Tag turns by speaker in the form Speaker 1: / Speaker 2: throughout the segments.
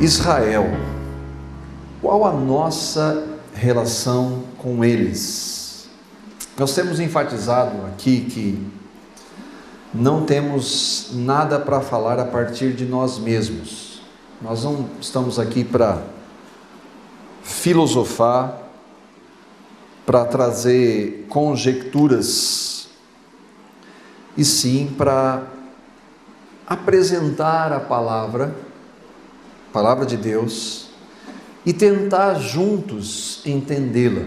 Speaker 1: Israel, qual a nossa relação com eles? Nós temos enfatizado aqui que não temos nada para falar a partir de nós mesmos. Nós não estamos aqui para filosofar, para trazer conjecturas, e sim para apresentar a palavra de Deus, e tentar juntos entendê-la.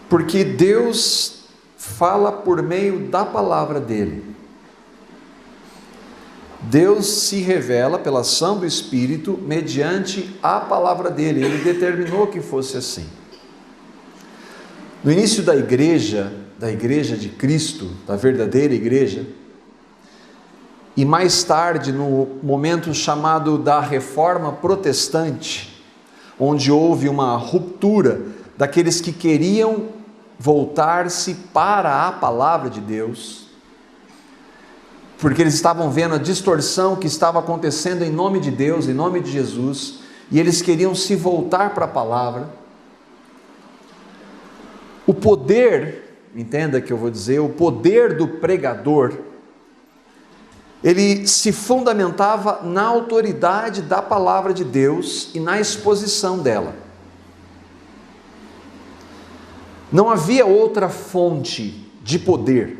Speaker 1: Porque Deus fala por meio da palavra dele. Deus se revela pela ação do Espírito mediante a palavra dele. Ele determinou que fosse assim. No início da igreja de Cristo, da verdadeira igreja, e mais tarde no momento chamado da Reforma Protestante, onde houve uma ruptura daqueles que queriam voltar-se para a palavra de Deus, porque eles estavam vendo a distorção que estava acontecendo em nome de Deus, em nome de Jesus, e eles queriam se voltar para a palavra. O poder, entenda que eu vou dizer, o poder do pregador, ele se fundamentava na autoridade da palavra de Deus e na exposição dela. Não havia outra fonte de poder.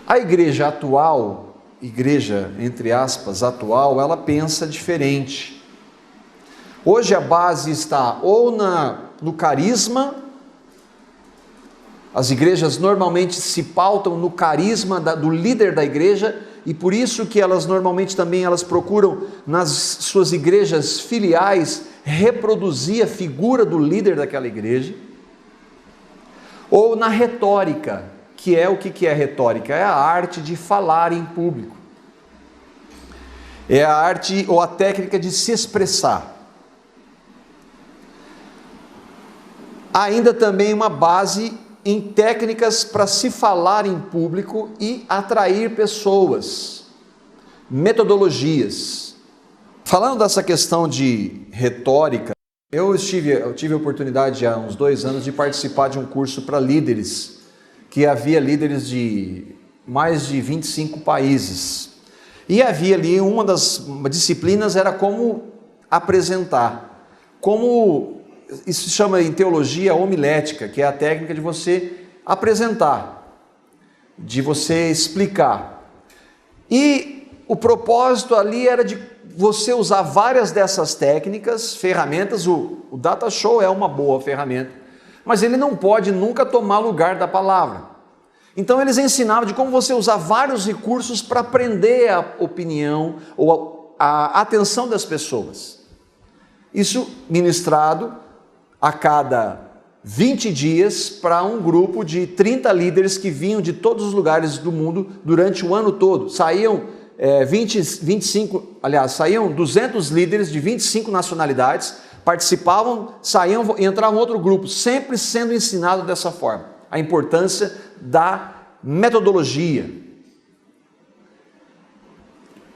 Speaker 1: A igreja atual, igreja entre aspas atual, ela pensa diferente. Hoje a base está ou no carisma. As igrejas normalmente se pautam no carisma do líder da igreja, e por isso que elas normalmente também procuram nas suas igrejas filiais reproduzir a figura do líder daquela igreja. Ou na retórica, que é o que é retórica? É a arte de falar em público. É a arte ou a técnica de se expressar. Há ainda também uma base em técnicas para se falar em público e atrair pessoas, metodologias. Falando dessa questão de retórica, eu tive a oportunidade há uns 2 anos de participar de um curso para líderes, que havia líderes de mais de 25 países, e havia ali uma das disciplinas era como apresentar, isso se chama em teologia homilética, que é a técnica de você apresentar, de você explicar. E o propósito ali era de você usar várias dessas técnicas, ferramentas. O Data Show é uma boa ferramenta, mas ele não pode nunca tomar lugar da palavra. Então eles ensinavam de como você usar vários recursos para prender a opinião ou a atenção das pessoas. Isso ministrado a cada 20 dias para um grupo de 30 líderes que vinham de todos os lugares do mundo durante o ano todo. Saíam 200 líderes de 25 nacionalidades, participavam, saíam e entravam em outro grupo, sempre sendo ensinado dessa forma. A importância da metodologia.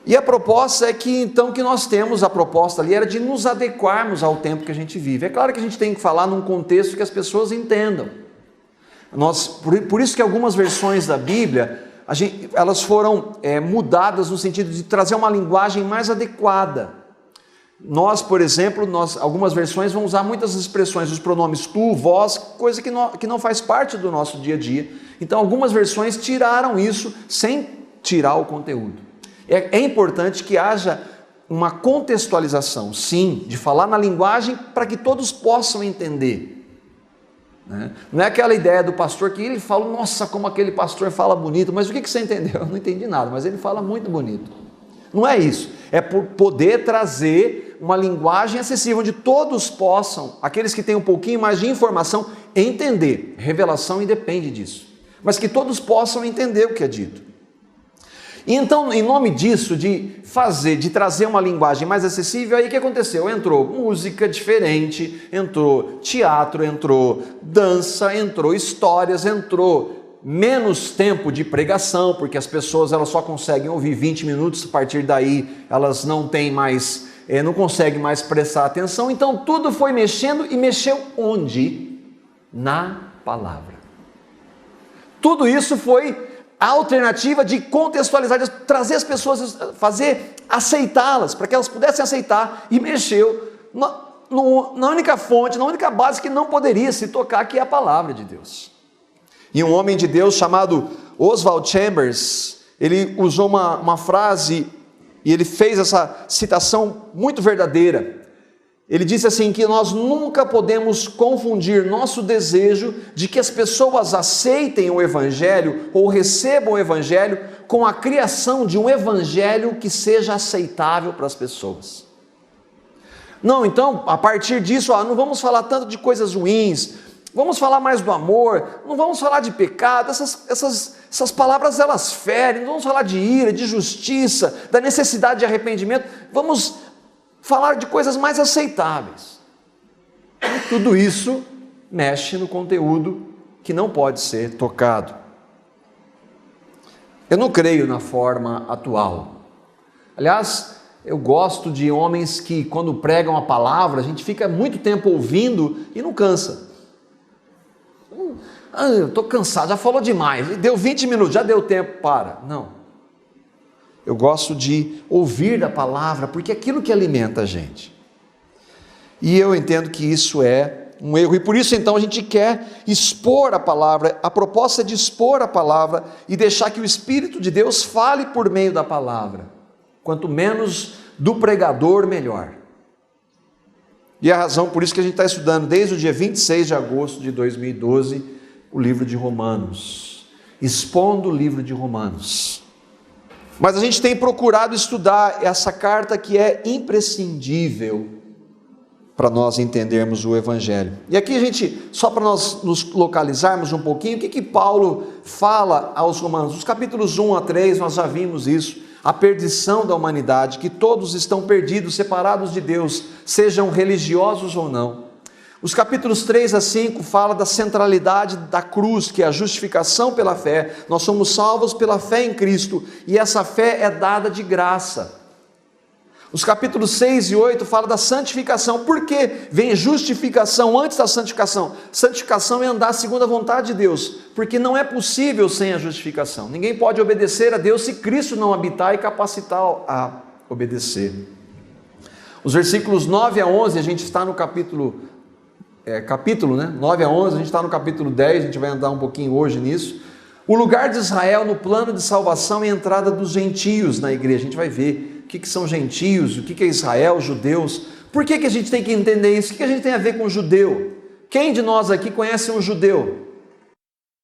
Speaker 1: E a proposta é que então que nós temos, a proposta ali era de nos adequarmos ao tempo que a gente vive. É claro que a gente tem que falar num contexto que as pessoas entendam. Por isso que algumas versões da Bíblia, elas foram mudadas no sentido de trazer uma linguagem mais adequada. Nós, por exemplo, algumas versões vão usar muitas expressões, os pronomes tu, vós, coisa que não faz parte do nosso dia a dia. Então algumas versões tiraram isso sem tirar o conteúdo. É importante que haja uma contextualização, sim, de falar na linguagem para que todos possam entender. Não é aquela ideia do pastor que ele fala, nossa, como aquele pastor fala bonito, mas o que você entendeu? Eu não entendi nada, mas ele fala muito bonito. Não é isso, é por poder trazer uma linguagem acessível, onde todos possam, aqueles que têm um pouquinho mais de informação, entender. Revelação independe disso, mas que todos possam entender o que é dito. E então, em nome disso, de trazer uma linguagem mais acessível, aí o que aconteceu? Entrou música diferente, entrou teatro, entrou dança, entrou histórias, entrou menos tempo de pregação, porque as pessoas elas só conseguem ouvir 20 minutos, a partir daí elas não têm mais, não conseguem mais prestar atenção. Então tudo foi mexendo, e mexeu onde? Na palavra. Tudo isso foi a alternativa de contextualizar, de trazer as pessoas, fazer aceitá-las, para que elas pudessem aceitar, e mexeu na única fonte, na única base que não poderia se tocar, que é a palavra de Deus. E um homem de Deus chamado Oswald Chambers, ele usou uma frase, e ele fez essa citação muito verdadeira. Ele disse assim, que nós nunca podemos confundir nosso desejo de que as pessoas aceitem o Evangelho ou recebam o Evangelho com a criação de um Evangelho que seja aceitável para as pessoas. Não, então, a partir disso, não vamos falar tanto de coisas ruins, vamos falar mais do amor, não vamos falar de pecado, essas palavras elas ferem, não vamos falar de ira, de justiça, da necessidade de arrependimento, vamos falar de coisas mais aceitáveis. E tudo isso mexe no conteúdo que não pode ser tocado. Eu não creio na forma atual. Aliás, eu gosto de homens que, quando pregam a palavra, a gente fica muito tempo ouvindo e não cansa. Eu estou cansado, já falou demais, deu 20 minutos, já deu tempo, para. Não. Eu gosto de ouvir da palavra, porque é aquilo que alimenta a gente. E eu entendo que isso é um erro, e por isso então a gente quer expor a palavra. A proposta é de expor a palavra e deixar que o Espírito de Deus fale por meio da palavra. Quanto menos do pregador, melhor. E a razão por isso que a gente está estudando desde o dia 26 de agosto de 2012, o livro de Romanos, expondo o livro de Romanos. Mas a gente tem procurado estudar essa carta que é imprescindível para nós entendermos o Evangelho. E aqui a gente, só para nós nos localizarmos um pouquinho, o que Paulo fala aos Romanos? Os capítulos 1 a 3, nós já vimos isso, a perdição da humanidade, que todos estão perdidos, separados de Deus, sejam religiosos ou não. Os capítulos 3 a 5 fala da centralidade da cruz, que é a justificação pela fé. Nós somos salvos pela fé em Cristo, e essa fé é dada de graça. Os capítulos 6 e 8 falam da santificação. Por que vem justificação antes da santificação? Santificação é andar segundo a vontade de Deus, porque não é possível sem a justificação. Ninguém pode obedecer a Deus se Cristo não habitar e capacitar a obedecer. Os versículos 9 a 11, a gente está no capítulo 9 a 11, a gente está no capítulo 10, a gente vai andar um pouquinho hoje nisso. O lugar de Israel no plano de salvação e a entrada dos gentios na igreja. A gente vai ver o que são gentios, o que é Israel, judeus. Por que a gente tem que entender isso? O que a gente tem a ver com judeu? Quem de nós aqui conhece um judeu?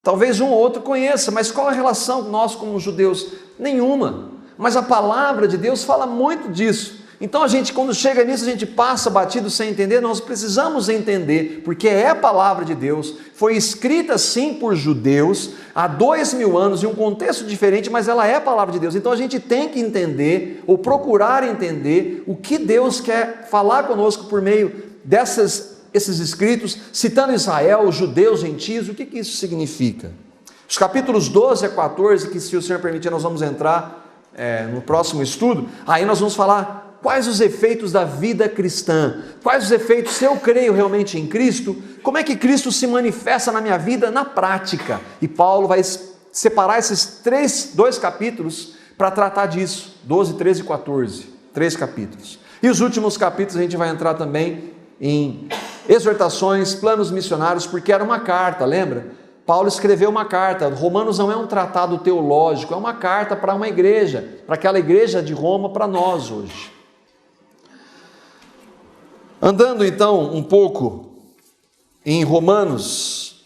Speaker 1: Talvez um ou outro conheça, mas qual a relação nós como judeus? Nenhuma. Mas a palavra de Deus fala muito disso. Então a gente, quando chega nisso, a gente passa batido sem entender. Nós precisamos entender, porque é a palavra de Deus, foi escrita sim por judeus, há 2000 anos, em um contexto diferente, mas ela é a palavra de Deus. Então a gente tem que entender, ou procurar entender, o que Deus quer falar conosco por meio esses escritos, citando Israel, os judeus, gentios. O que isso significa? Os capítulos 12 a 14, que se o Senhor permitir nós vamos entrar no próximo estudo, aí nós vamos falar quais os efeitos da vida cristã, quais os efeitos, se eu creio realmente em Cristo, como é que Cristo se manifesta na minha vida na prática. E Paulo vai separar esses dois capítulos para tratar disso, 12, 13 e 14, 3 capítulos. E os últimos capítulos a gente vai entrar também em exortações, planos missionários, porque era uma carta, lembra? Paulo escreveu uma carta. Romanos não é um tratado teológico, é uma carta para uma igreja, para aquela igreja de Roma, para nós hoje. Andando então um pouco em Romanos,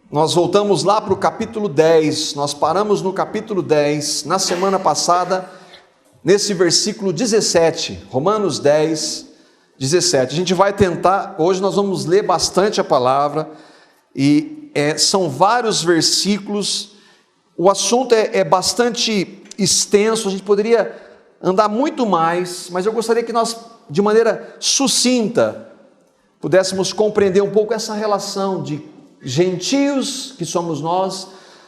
Speaker 1: nós voltamos lá para o capítulo 10, nós paramos no capítulo 10, na semana passada, nesse versículo 17, Romanos 10, 17. A gente vai tentar, hoje nós vamos ler bastante a palavra, e são vários versículos, o assunto é bastante extenso, a gente poderia andar muito mais, mas eu gostaria que nós, de maneira sucinta, pudéssemos compreender um pouco essa relação de gentios, que somos nós,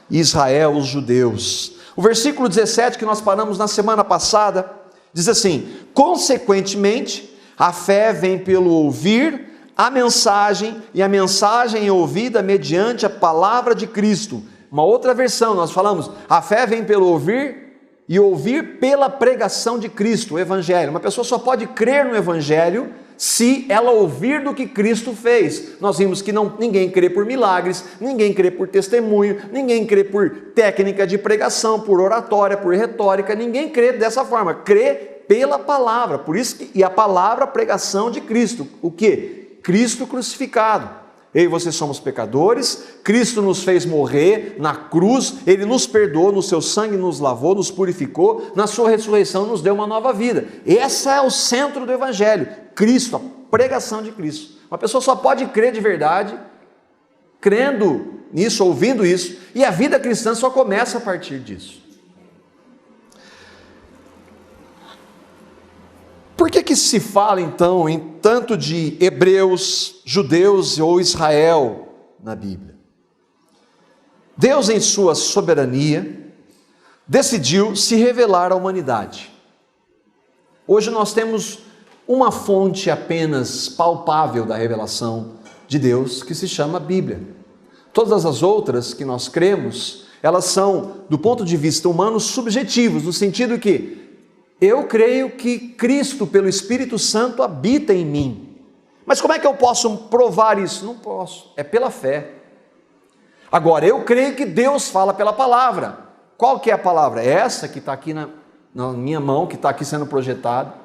Speaker 1: e Israel, os judeus. O versículo 17, que nós paramos na semana passada, diz assim: consequentemente, a fé vem pelo ouvir a mensagem, e a mensagem é ouvida mediante a palavra de Cristo. Uma outra versão, nós falamos, a fé vem pelo ouvir, e ouvir pela pregação de Cristo, o Evangelho. Uma pessoa só pode crer no Evangelho se ela ouvir do que Cristo fez. Nós vimos que ninguém crê por milagres, ninguém crê por testemunho, ninguém crê por técnica de pregação, por oratória, por retórica, ninguém crê dessa forma, crê pela palavra. Por isso e a palavra, a pregação de Cristo. O que? Cristo crucificado. Eu e você somos pecadores, Cristo nos fez morrer na cruz, Ele nos perdoou, no seu sangue nos lavou, nos purificou, na sua ressurreição nos deu uma nova vida. Esse é o centro do Evangelho, Cristo, a pregação de Cristo. Uma pessoa só pode crer de verdade, crendo nisso, ouvindo isso, e a vida cristã só começa a partir disso. Por que se fala então em tanto de hebreus, judeus ou Israel na Bíblia? Deus, em sua soberania, decidiu se revelar à humanidade. Hoje nós temos uma fonte apenas palpável da revelação de Deus, que se chama Bíblia. Todas as outras que nós cremos, elas são, do ponto de vista humano, subjetivos, no sentido que eu creio que Cristo, pelo Espírito Santo, habita em mim. Mas como é que eu posso provar isso? Não posso, é pela fé. Agora, eu creio que Deus fala pela palavra. Qual que é a palavra? É essa que está aqui na minha mão, que está aqui sendo projetada,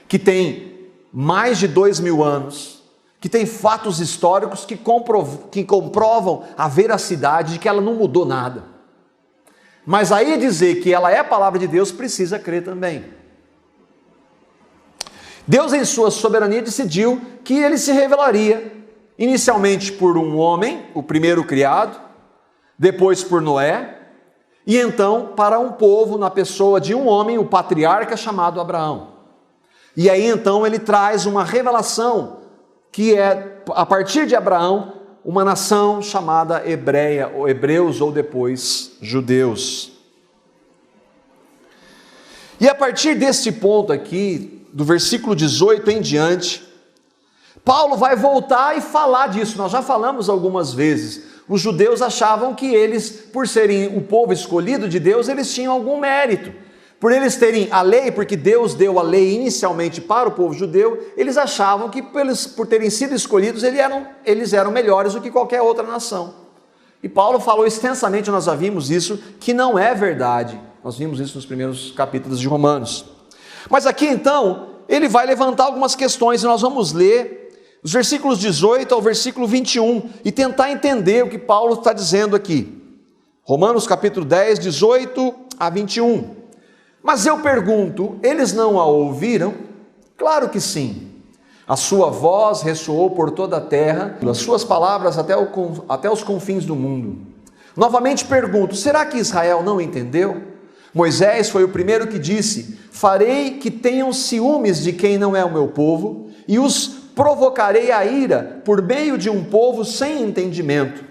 Speaker 1: que tem mais de 2000 anos, que tem fatos históricos que comprovam a veracidade de que ela não mudou nada. Mas aí dizer que ela é a palavra de Deus, precisa crer também. Deus, em sua soberania, decidiu que ele se revelaria, inicialmente por um homem, o primeiro criado, depois por Noé, e então para um povo na pessoa de um homem, o patriarca chamado Abraão. E aí então ele traz uma revelação, que é, a partir de Abraão, uma nação chamada hebreia, ou hebreus, ou depois judeus. E a partir desse ponto aqui, do versículo 18 em diante, Paulo vai voltar e falar disso. Nós já falamos algumas vezes. Os judeus achavam que eles, por serem o povo escolhido de Deus, eles tinham algum mérito. Por eles terem a lei, porque Deus deu a lei inicialmente para o povo judeu, eles achavam que por terem sido escolhidos, eles eram melhores do que qualquer outra nação. E Paulo falou extensamente, nós já vimos isso, que não é verdade. Nós vimos isso nos primeiros capítulos de Romanos. Mas aqui então, ele vai levantar algumas questões, e nós vamos ler os versículos 18 ao versículo 21, e tentar entender o que Paulo está dizendo aqui. Romanos capítulo 10, 18 a 21. Mas eu pergunto, eles não a ouviram? Claro que sim. A sua voz ressoou por toda a terra, as suas palavras até os confins do mundo. Novamente pergunto, será que Israel não entendeu? Moisés foi o primeiro que disse: farei que tenham ciúmes de quem não é o meu povo, e os provocarei a ira por meio de um povo sem entendimento.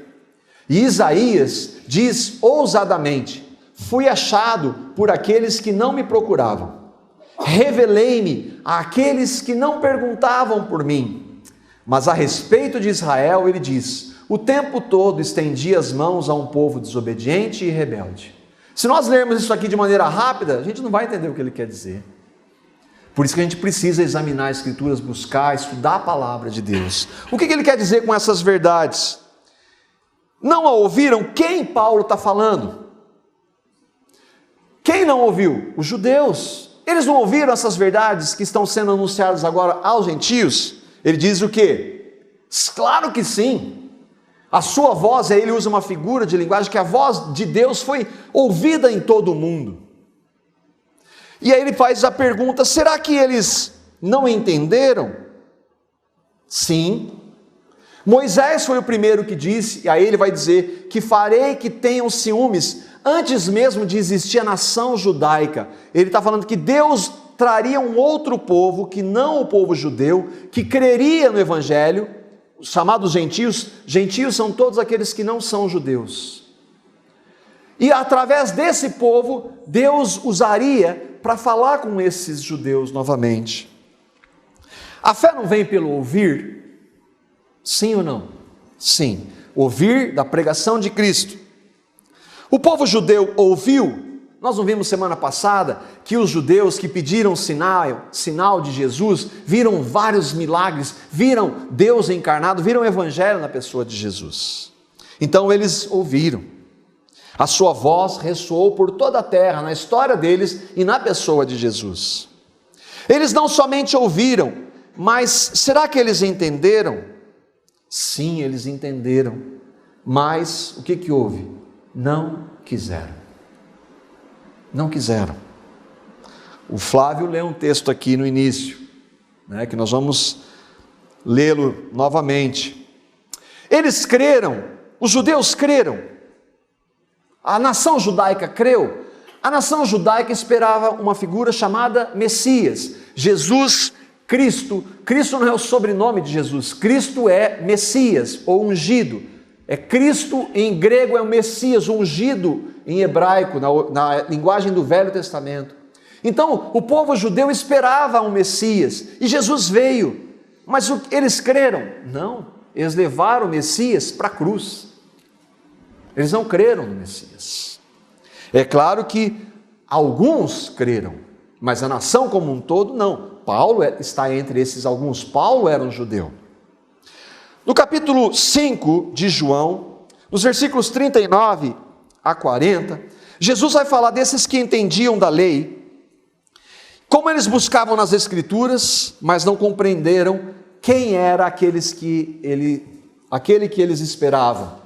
Speaker 1: E Isaías diz ousadamente: fui achado por aqueles que não me procuravam. Revelei-me àqueles que não perguntavam por mim. Mas a respeito de Israel, ele diz: o tempo todo estendi as mãos a um povo desobediente e rebelde. Se nós lermos isso aqui de maneira rápida, a gente não vai entender o que ele quer dizer. Por isso que a gente precisa examinar as Escrituras, buscar, estudar a palavra de Deus. O que ele quer dizer com essas verdades? Não a ouviram? Quem Paulo está falando? Quem não ouviu? Os judeus. Eles não ouviram essas verdades que estão sendo anunciadas agora aos gentios? Ele diz o quê? Claro que sim. A sua voz, aí ele usa uma figura de linguagem, que a voz de Deus foi ouvida em todo o mundo. E aí ele faz a pergunta: será que eles não entenderam? Sim. Moisés foi o primeiro que disse, e aí ele vai dizer que farei que tenham ciúmes, antes mesmo de existir a nação judaica. Ele está falando que Deus traria um outro povo, que não o povo judeu, que creria no Evangelho, os chamados gentios. Gentios são todos aqueles que não são judeus. E através desse povo, Deus usaria para falar com esses judeus novamente. A fé não vem pelo ouvir? Sim ou não? Sim. Ouvir da pregação de Cristo. O povo judeu ouviu. Nós não vimos semana passada que os judeus que pediram sinal de Jesus, viram vários milagres, viram Deus encarnado, viram o evangelho na pessoa de Jesus. Então eles ouviram. A sua voz ressoou por toda a terra, na história deles e na pessoa de Jesus. Eles não somente ouviram, mas será que eles entenderam? Sim, eles entenderam. Mas o que houve? Não quiseram. Não quiseram. O Flávio lê um texto aqui no início, que nós vamos lê-lo novamente. Eles creram, os judeus creram, a nação judaica creu. A nação judaica esperava uma figura chamada Messias, Jesus Cristo. Cristo não é o sobrenome de Jesus, Cristo é Messias ou ungido. É Cristo, em grego é o Messias, ungido em hebraico, na linguagem do Velho Testamento. Então, o povo judeu esperava um Messias, e Jesus veio, mas eles creram? Não, eles levaram o Messias para a cruz. Eles não creram no Messias. É claro que alguns creram, mas a nação como um todo não. Paulo está entre esses alguns. Paulo era um judeu. No capítulo 5 de João, nos versículos 39 a 40, Jesus vai falar desses que entendiam da lei, como eles buscavam nas Escrituras, mas não compreenderam quem era aquele que eles esperavam.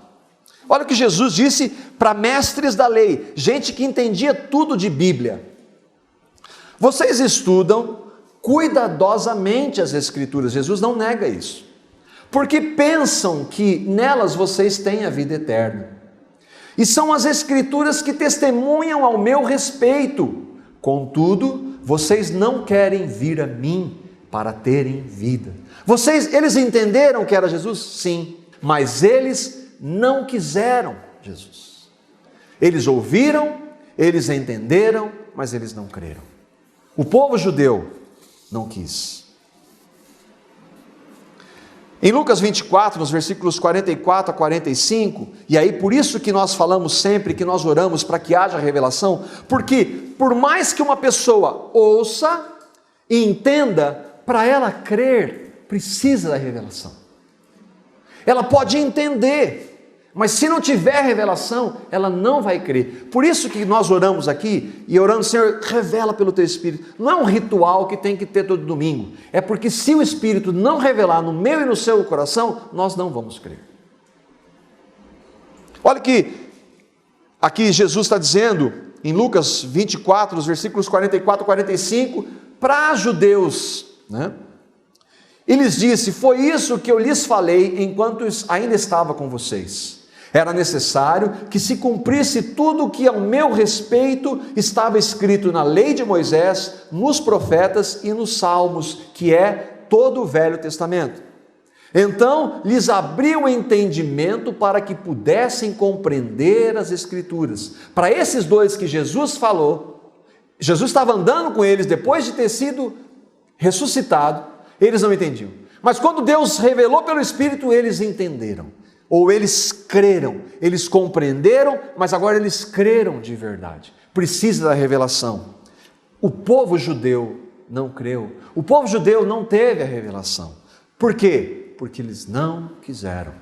Speaker 1: Olha o que Jesus disse para mestres da lei, gente que entendia tudo de Bíblia. Vocês estudam cuidadosamente as Escrituras. Jesus não nega isso. Porque pensam que nelas vocês têm a vida eterna. E são as Escrituras que testemunham ao meu respeito. Contudo, vocês não querem vir a mim para terem vida. Eles entenderam que era Jesus? Sim, mas eles não quiseram Jesus. Eles ouviram, eles entenderam, mas eles não creram. O povo judeu não quis. Em Lucas 24, nos versículos 44 a 45, e aí por isso que nós falamos sempre, que nós oramos para que haja revelação, porque por mais que uma pessoa ouça e entenda, para ela crer, precisa da revelação. Ela pode entender, mas se não tiver revelação, ela não vai crer. Por isso que nós oramos aqui, e orando, Senhor, revela pelo Teu Espírito. Não é um ritual que tem que ter todo domingo. É porque se o Espírito não revelar no meu e no seu coração, nós não vamos crer. Olha que aqui Jesus está dizendo, em Lucas 24, os versículos 44 e 45, para judeus, e lhes disse: foi isso que eu lhes falei enquanto ainda estava com vocês. Era necessário que se cumprisse tudo o que ao meu respeito estava escrito na lei de Moisés, nos profetas e nos salmos, que é todo o Velho Testamento. Então lhes abriu o entendimento para que pudessem compreender as Escrituras. Para esses dois que Jesus falou, Jesus estava andando com eles depois de ter sido ressuscitado, eles não entendiam. Mas quando Deus revelou pelo Espírito, eles entenderam. Ou eles creram, eles compreenderam, mas agora eles creram de verdade. Precisa da revelação. O povo judeu não creu. O povo judeu não teve a revelação. Por quê? Porque eles não quiseram.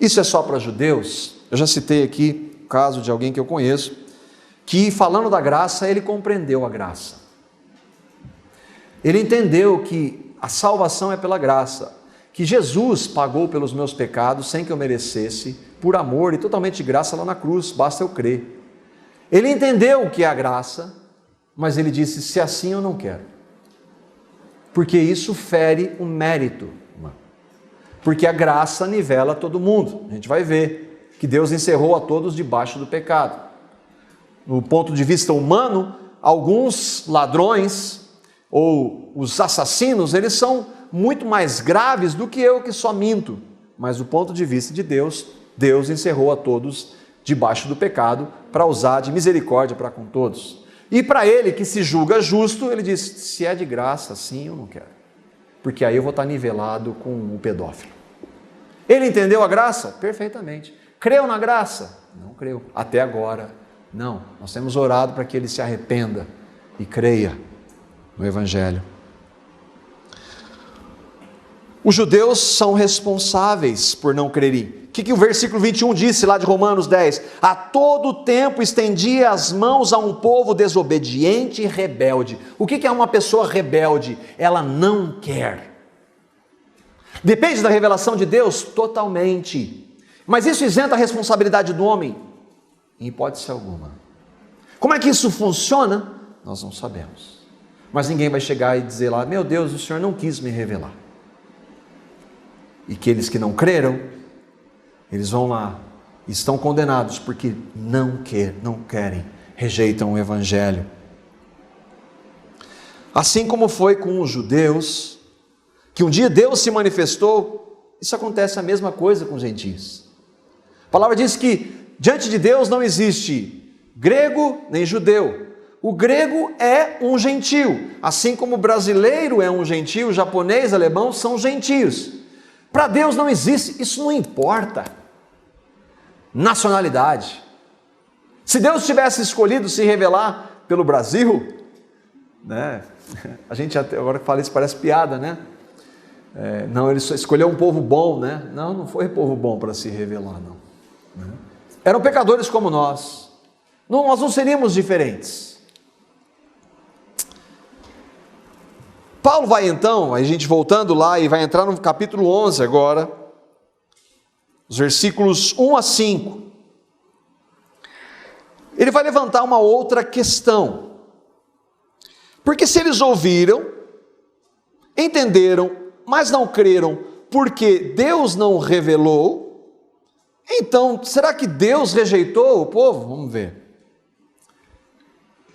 Speaker 1: Isso é só para judeus? Eu já citei aqui o caso de alguém que eu conheço, que falando da graça, ele compreendeu a graça. Ele entendeu que a salvação é pela graça, que Jesus pagou pelos meus pecados sem que eu merecesse, por amor e totalmente de graça lá na cruz, basta eu crer. Ele entendeu o que é a graça, mas ele disse: se assim eu não quero, porque isso fere o mérito, porque a graça nivela todo mundo. A gente vai ver que Deus encerrou a todos debaixo do pecado. No ponto de vista humano, alguns ladrões ou os assassinos, eles são muito mais graves do que eu que só minto. Mas do ponto de vista de Deus, Deus encerrou a todos debaixo do pecado para usar de misericórdia para com todos. E para ele que se julga justo, ele diz, se é de graça, sim, eu não quero. Porque aí eu vou estar nivelado com o pedófilo. Ele entendeu a graça? Perfeitamente. Creu na graça? Não creu. Até agora, não. Nós temos orado para que ele se arrependa e creia no Evangelho. Os judeus são responsáveis por não crerem. O que o versículo 21 disse lá de Romanos 10? A todo tempo estendia as mãos a um povo desobediente e rebelde. O que é uma pessoa rebelde? Ela não quer. Depende da revelação de Deus? Totalmente. Mas isso isenta a responsabilidade do homem? Em hipótese alguma. Como é que isso funciona? Nós não sabemos. Mas ninguém vai chegar e dizer lá, meu Deus, o Senhor não quis me revelar. E aqueles que não creram, eles vão lá, estão condenados porque não querem, rejeitam o Evangelho. Assim como foi com os judeus, que um dia Deus se manifestou, isso acontece a mesma coisa com os gentios. A palavra diz que diante de Deus não existe grego nem judeu. O grego é um gentio, assim como o brasileiro é um gentio, o japonês, alemão são gentios. Para Deus não existe, isso não importa. Nacionalidade. Se Deus tivesse escolhido se revelar pelo Brasil, né? A gente agora que fala isso parece piada, né? Não, ele só escolheu um povo bom, né? Não foi povo bom para se revelar, não. Eram pecadores como nós. Nós não seríamos diferentes. Paulo vai então, a gente voltando lá e vai entrar no capítulo 11 agora, os versículos 1 a 5. Ele vai levantar uma outra questão. Porque se eles ouviram, entenderam, mas não creram, porque Deus não revelou, então, será que Deus rejeitou o povo? Vamos ver.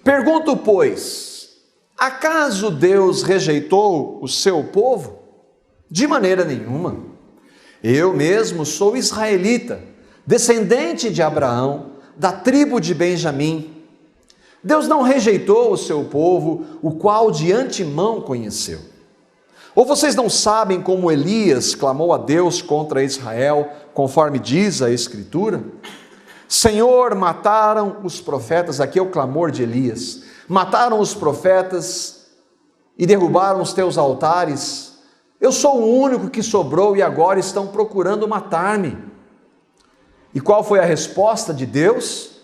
Speaker 1: Pergunto, pois, acaso Deus rejeitou o seu povo? De maneira nenhuma. Eu mesmo sou israelita, descendente de Abraão, da tribo de Benjamim. Deus não rejeitou o seu povo, o qual de antemão conheceu. Ou vocês não sabem como Elias clamou a Deus contra Israel, conforme diz a Escritura? Senhor, mataram os profetas, aqui é o clamor de Elias, mataram os profetas e derrubaram os teus altares. Eu sou o único que sobrou e agora estão procurando matar-me. E qual foi a resposta de Deus?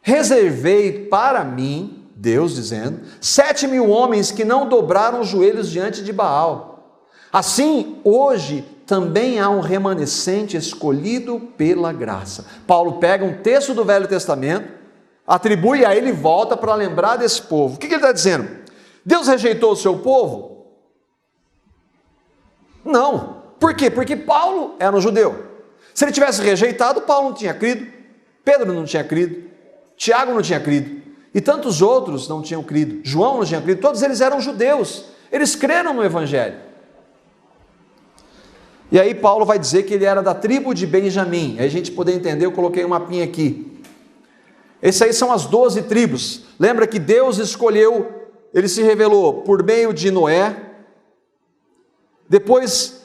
Speaker 1: Reservei para mim, Deus dizendo, 7.000 homens que não dobraram os joelhos diante de Baal. Assim, hoje também há um remanescente escolhido pela graça. Paulo pega um texto do Velho Testamento, atribui a ele e volta para lembrar desse povo. O que ele está dizendo? Deus rejeitou o seu povo? Não. Por quê? Porque Paulo era um judeu. Se ele tivesse rejeitado, Paulo não tinha crido, Pedro não tinha crido, Tiago não tinha crido, e tantos outros não tinham crido, João não tinha crido, todos eles eram judeus, eles creram no Evangelho. E aí Paulo vai dizer que ele era da tribo de Benjamim. Aí a gente poder entender, eu coloquei um mapinha aqui. Esses aí são as 12 tribos. Lembra que Deus escolheu, ele se revelou por meio de Noé, depois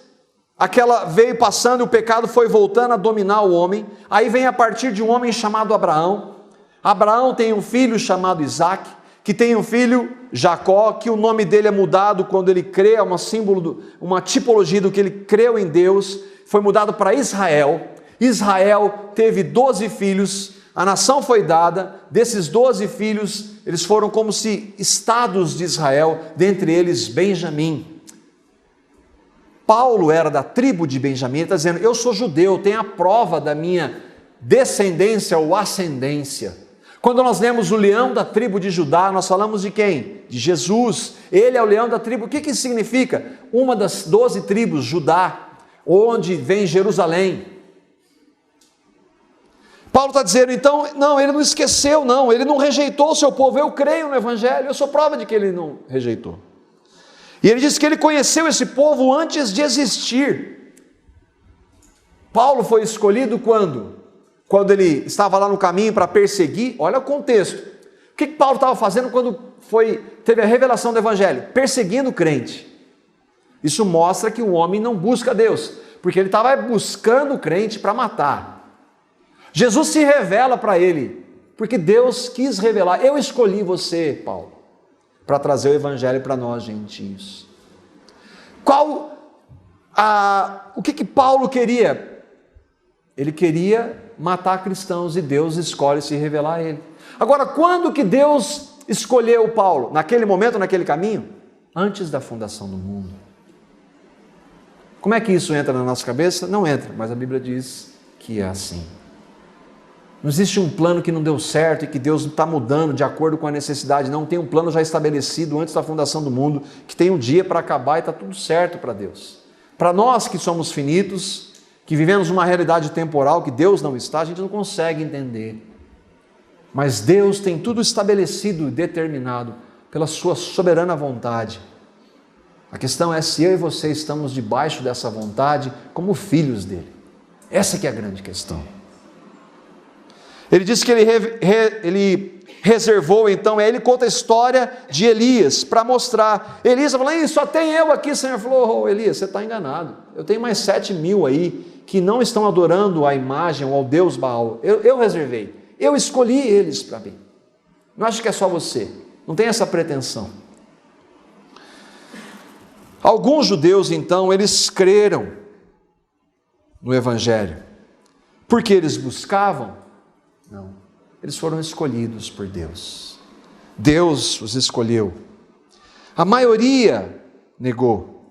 Speaker 1: veio passando e o pecado foi voltando a dominar o homem, aí vem a partir de um homem chamado Abraão. Abraão tem um filho chamado Isaac, que tem um filho Jacó, que o nome dele é mudado quando ele crê, é um símbolo, uma tipologia do que ele creu em Deus, foi mudado para Israel. Israel teve 12 filhos, a nação foi dada, desses 12 filhos, eles foram como se estados de Israel, dentre eles Benjamim. Paulo era da tribo de Benjamim, ele está dizendo, eu sou judeu, tenho a prova da minha descendência ou ascendência. Quando nós lemos o leão da tribo de Judá, nós falamos de quem? De Jesus. Ele é o leão da tribo. O que isso significa? Uma das 12 tribos, Judá, onde vem Jerusalém. Paulo está dizendo, então, não, ele não esqueceu, não, ele não rejeitou o seu povo. Eu creio no Evangelho, eu sou prova de que ele não rejeitou. E ele diz que ele conheceu esse povo antes de existir. Paulo foi escolhido quando? Quando ele estava lá no caminho para perseguir. Olha o contexto. O que Paulo estava fazendo quando teve a revelação do Evangelho? Perseguindo o crente. Isso mostra que o homem não busca Deus, porque ele estava buscando o crente para matar. Jesus se revela para ele, porque Deus quis revelar. Eu escolhi você, Paulo, para trazer o Evangelho para nós, gentios. O que Paulo queria? Ele queria matar cristãos e Deus escolhe se revelar a ele. Agora, quando que Deus escolheu Paulo? Naquele momento, naquele caminho? Antes da fundação do mundo. Como é que isso entra na nossa cabeça? Não entra, mas a Bíblia diz que é assim. Não existe um plano que não deu certo e que Deus está mudando de acordo com a necessidade. Não tem um plano já estabelecido antes da fundação do mundo, que tem um dia para acabar e está tudo certo para Deus. Para nós que somos finitos, que vivemos uma realidade temporal que Deus não está, a gente não consegue entender. Mas Deus tem tudo estabelecido e determinado pela sua soberana vontade. A questão é se eu e você estamos debaixo dessa vontade como filhos dele. Essa que é a grande questão. Ele diz que ele reservou, então, ele conta a história de Elias para mostrar. Elias falou, só tem eu aqui, Senhor. Falou, Elias, você está enganado. Eu tenho mais 7.000 aí que não estão adorando a imagem ou ao Deus Baal. Eu reservei. Eu escolhi eles para mim. Não acho que é só você. Não tem essa pretensão. Alguns judeus, então, eles creram no Evangelho. Porque eles buscavam? Não. Eles foram escolhidos por Deus. Deus os escolheu. A maioria negou.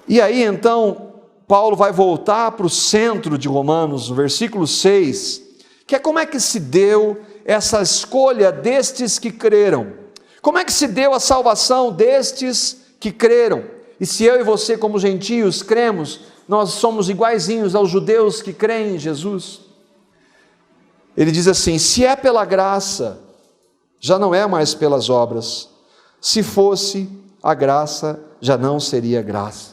Speaker 1: E aí, então, Paulo vai voltar para o centro de Romanos, no versículo 6, que é como é que se deu essa escolha destes que creram. Como é que se deu a salvação destes que creram? E se eu e você, como gentios, cremos, nós somos iguaizinhos aos judeus que creem em Jesus? Ele diz assim, se é pela graça, já não é mais pelas obras. Se fosse, a graça já não seria graça.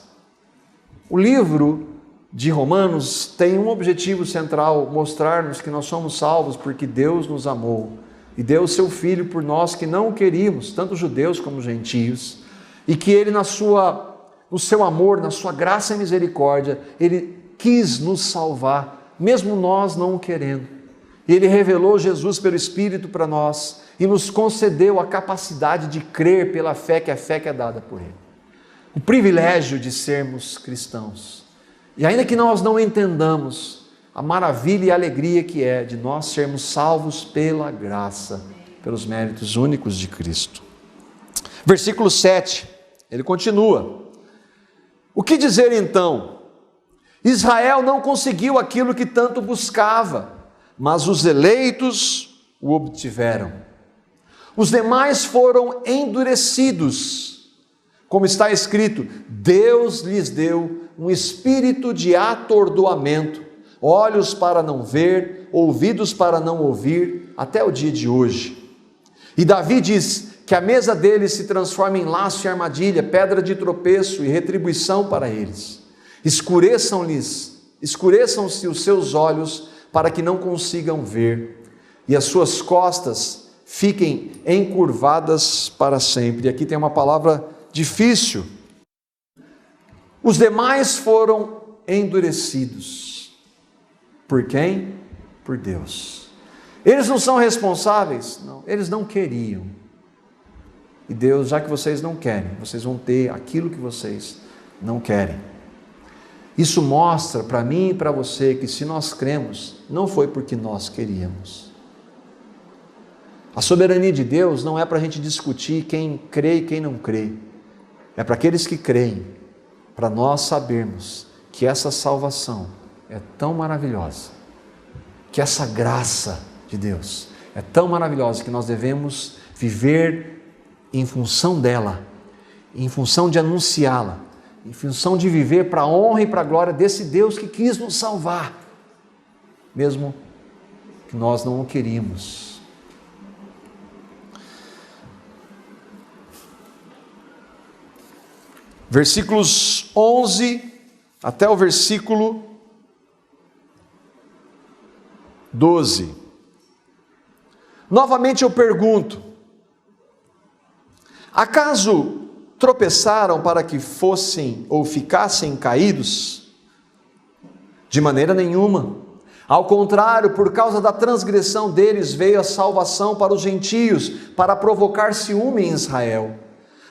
Speaker 1: O livro de Romanos tem um objetivo central, mostrar-nos que nós somos salvos porque Deus nos amou e deu o seu Filho por nós que não o queríamos, tanto judeus como gentios, e que Ele no seu amor, na sua graça e misericórdia, Ele quis nos salvar, mesmo nós não o querendo. E Ele revelou Jesus pelo Espírito para nós e nos concedeu a capacidade de crer pela fé, que a fé que é dada por Ele. O privilégio de sermos cristãos. E ainda que nós não entendamos a maravilha e a alegria que é de nós sermos salvos pela graça, pelos méritos únicos de Cristo. Versículo 7, ele continua. O que dizer então? Israel não conseguiu aquilo que tanto buscava, mas os eleitos o obtiveram. Os demais foram endurecidos. Como está escrito, Deus lhes deu um espírito de atordoamento, olhos para não ver, ouvidos para não ouvir, até o dia de hoje. E Davi diz que a mesa deles se transforma em laço e armadilha, pedra de tropeço e retribuição para eles. Escureçam-se os seus olhos para que não consigam ver, e as suas costas fiquem encurvadas para sempre. E aqui tem uma palavra difícil. Os demais foram endurecidos. Por quem? Por Deus. Eles não são responsáveis? Não, eles não queriam. E Deus, já que vocês não querem, vocês vão ter aquilo que vocês não querem. Isso mostra para mim e para você que se nós cremos, não foi porque nós queríamos. A soberania de Deus não é para a gente discutir quem crê e quem não crê. É para aqueles que creem, para nós sabermos que essa salvação é tão maravilhosa, que essa graça de Deus é tão maravilhosa que nós devemos viver em função dela, em função de anunciá-la, em função de viver para a honra e para a glória desse Deus que quis nos salvar, mesmo que nós não o queríamos. versículos 11 até o versículo 12. Novamente eu pergunto: acaso tropeçaram para que fossem ou ficassem caídos? De maneira nenhuma. Ao contrário, por causa da transgressão deles veio a salvação para os gentios, para provocar ciúme em Israel.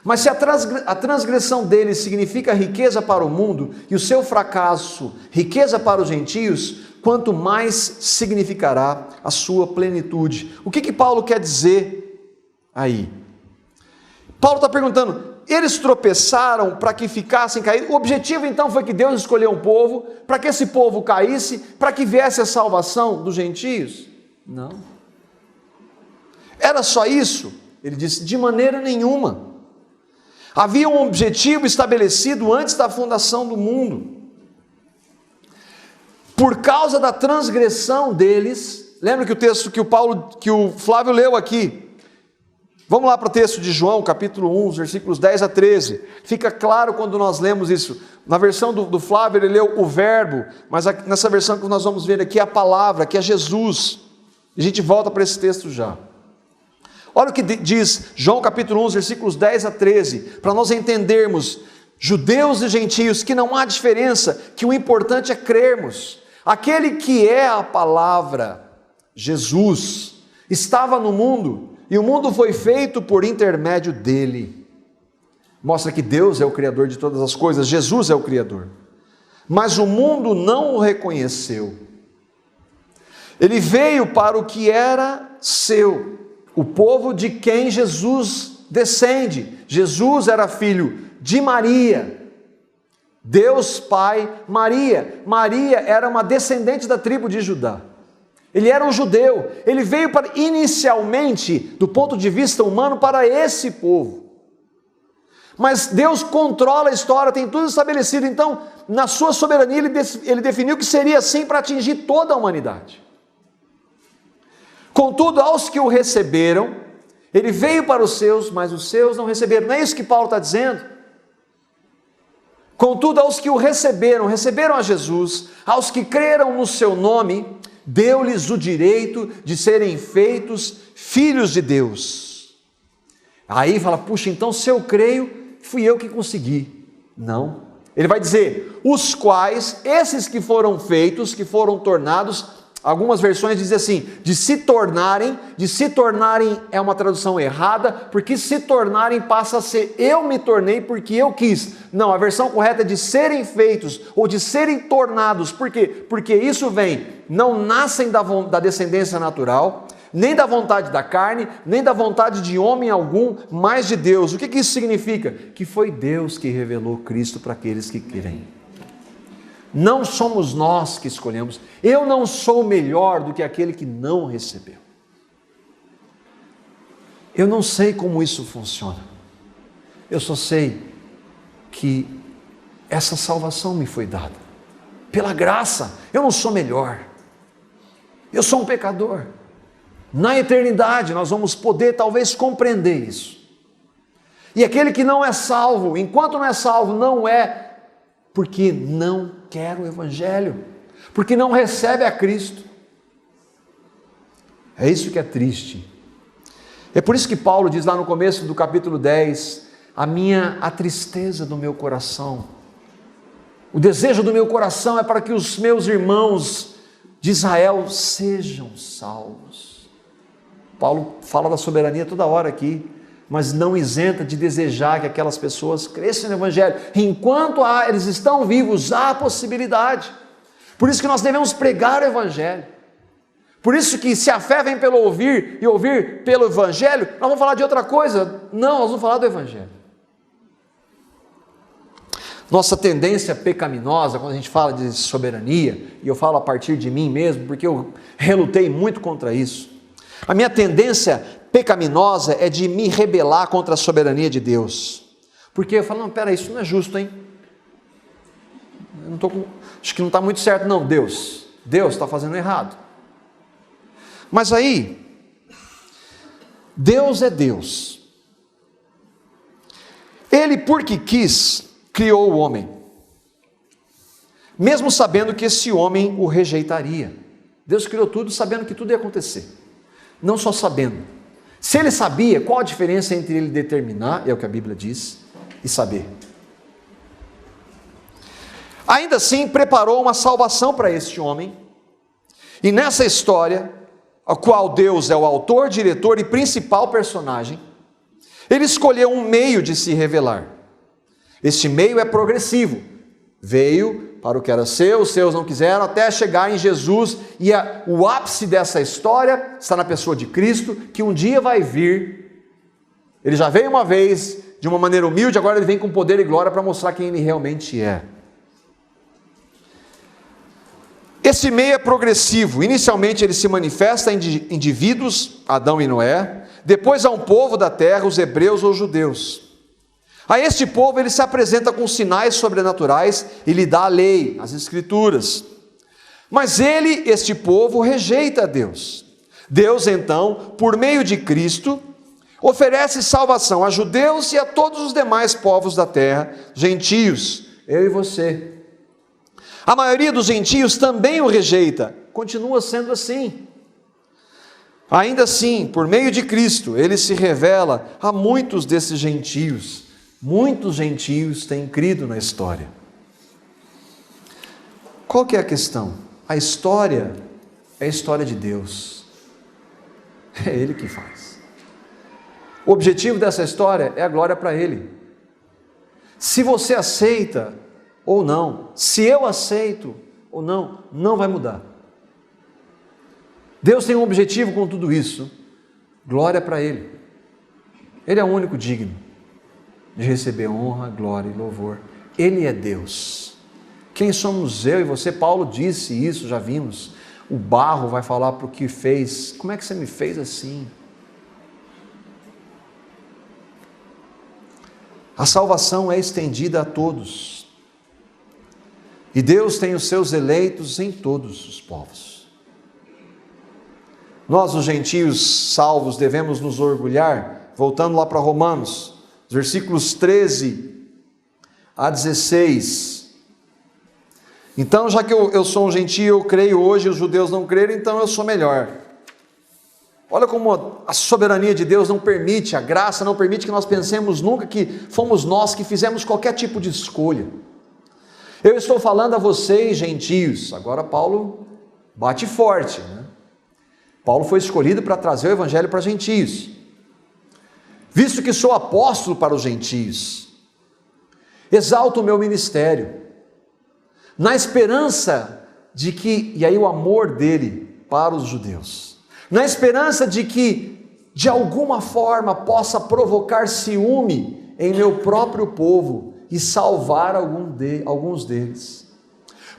Speaker 1: Mas se a transgressão deles significa riqueza para o mundo, e o seu fracasso riqueza para os gentios, quanto mais significará a sua plenitude. O que Paulo quer dizer aí? Paulo está perguntando: eles tropeçaram para que ficassem caídos? O objetivo então foi que Deus escolheu um povo, para que esse povo caísse, para que viesse a salvação dos gentios? Não. Era só isso? Ele disse: de maneira nenhuma. Havia um objetivo estabelecido antes da fundação do mundo. Por causa da transgressão deles, lembra que o texto que o Flávio leu aqui? Vamos lá para o texto de João, capítulo 1, versículos 10 a 13. Fica claro quando nós lemos isso. Na versão do Flávio, ele leu o verbo, mas nessa versão que nós vamos ver aqui é a palavra, que é Jesus. E a gente volta para esse texto já. Olha o que diz João capítulo 11, versículos 10 a 13, para nós entendermos, judeus e gentios, que não há diferença, que o importante é crermos. Aquele que é a palavra, Jesus, estava no mundo, e o mundo foi feito por intermédio dele. Mostra que Deus é o Criador de todas as coisas, Jesus é o Criador. Mas o mundo não o reconheceu. Ele veio para o que era seu, o povo de quem Jesus descende. Jesus era filho de Maria, Deus Pai, Maria. Maria era uma descendente da tribo de Judá. Ele era um judeu. Ele veio para, inicialmente, do ponto de vista humano, para esse povo. Mas Deus controla a história, tem tudo estabelecido. Então, na sua soberania, ele definiu que seria assim para atingir toda a humanidade. Contudo, aos que o receberam, ele veio para os seus, mas os seus não receberam. Não é isso que Paulo está dizendo? Contudo, aos que o receberam a Jesus, aos que creram no seu nome, deu-lhes o direito de serem feitos filhos de Deus. Aí fala: puxa, então se eu creio, fui eu que consegui. Não. Ele vai dizer: os quais, esses que foram feitos, que foram tornados. Algumas versões dizem assim, de se tornarem é uma tradução errada, porque se tornarem passa a ser eu me tornei porque eu quis. Não, a versão correta é de serem feitos, ou de serem tornados. Por quê? Porque isso vem, não nascem da descendência natural, nem da vontade da carne, nem da vontade de homem algum, mas de Deus. O que isso significa? Que foi Deus que revelou Cristo para aqueles que creem. Não somos nós que escolhemos. Eu não sou melhor do que aquele que não recebeu. Eu não sei como isso funciona. Eu só sei que essa salvação me foi dada pela graça. Eu não sou melhor. Eu sou um pecador. Na eternidade nós vamos poder talvez compreender isso. E aquele que não é salvo, enquanto não é salvo, não é porque não quer o Evangelho, porque não recebe a Cristo. É isso que é triste. É por isso que Paulo diz lá no começo do capítulo 10, a tristeza do meu coração, o desejo do meu coração é para que os meus irmãos de Israel sejam salvos. Paulo fala da soberania toda hora aqui, mas não isenta de desejar que aquelas pessoas cresçam no Evangelho. Enquanto eles estão vivos, há possibilidade. Por isso que nós devemos pregar o Evangelho. Por isso que se a fé vem pelo ouvir, e ouvir pelo Evangelho, nós vamos falar de outra coisa. Não, nós vamos falar do Evangelho. Nossa tendência pecaminosa, quando a gente fala de soberania, e eu falo a partir de mim mesmo, porque eu relutei muito contra isso. A minha tendência pecaminosa é de me rebelar contra a soberania de Deus. Porque eu falo, não, peraí, isso não é justo, hein? Acho que não está muito certo, não, Deus está fazendo errado. Mas aí, Deus é Deus. Ele, porque quis, criou o homem, mesmo sabendo que esse homem o rejeitaria. Deus criou tudo sabendo que tudo ia acontecer, não só sabendo. Se ele sabia, qual a diferença entre ele determinar, é o que a Bíblia diz, e saber? Ainda assim, preparou uma salvação para este homem, e nessa história, a qual Deus é o autor, diretor e principal personagem, ele escolheu um meio de se revelar. Este meio é progressivo, veio para o que era seu, os seus não quiseram, até chegar em Jesus, e o ápice dessa história está na pessoa de Cristo, que um dia vai vir. Ele já veio uma vez, de uma maneira humilde, agora ele vem com poder e glória para mostrar quem ele realmente é. Esse meio é progressivo. Inicialmente ele se manifesta em indivíduos, Adão e Noé, depois a um povo da terra, os hebreus ou judeus. A este povo ele se apresenta com sinais sobrenaturais e lhe dá a lei, as escrituras. Mas este povo, rejeita a Deus. Deus então, por meio de Cristo, oferece salvação a judeus e a todos os demais povos da terra, gentios, eu e você. A maioria dos gentios também o rejeita, continua sendo assim. Ainda assim, por meio de Cristo, ele se revela a muitos desses gentios. Muitos gentios têm crido na história. Qual que é a questão? A história é a história de Deus. É Ele que faz. O objetivo dessa história é a glória para Ele. Se você aceita ou não, se eu aceito ou não, não vai mudar. Deus tem um objetivo com tudo isso, glória para Ele. Ele é o único digno de receber honra, glória e louvor. Ele é Deus. Quem somos eu e você? Paulo disse isso, já vimos. O barro vai falar para o que fez. Como é que você me fez assim? A salvação é estendida a todos. E Deus tem os seus eleitos em todos os povos. Nós, os gentios salvos, devemos nos orgulhar, voltando lá para Romanos, versículos 13 a 16. Então, já que eu sou um gentio, eu creio hoje, os judeus não creram, então eu sou melhor. Olha como a soberania de Deus não permite, a graça não permite que nós pensemos nunca que fomos nós que fizemos qualquer tipo de escolha. Eu estou falando a vocês, gentios. Agora Paulo bate forte, né? Paulo foi escolhido para trazer o evangelho para gentios. Visto que sou apóstolo para os gentios, exalto o meu ministério, na esperança de que, e aí o amor dele para os judeus, na esperança de que, de alguma forma, possa provocar ciúme em meu próprio povo e salvar alguns deles.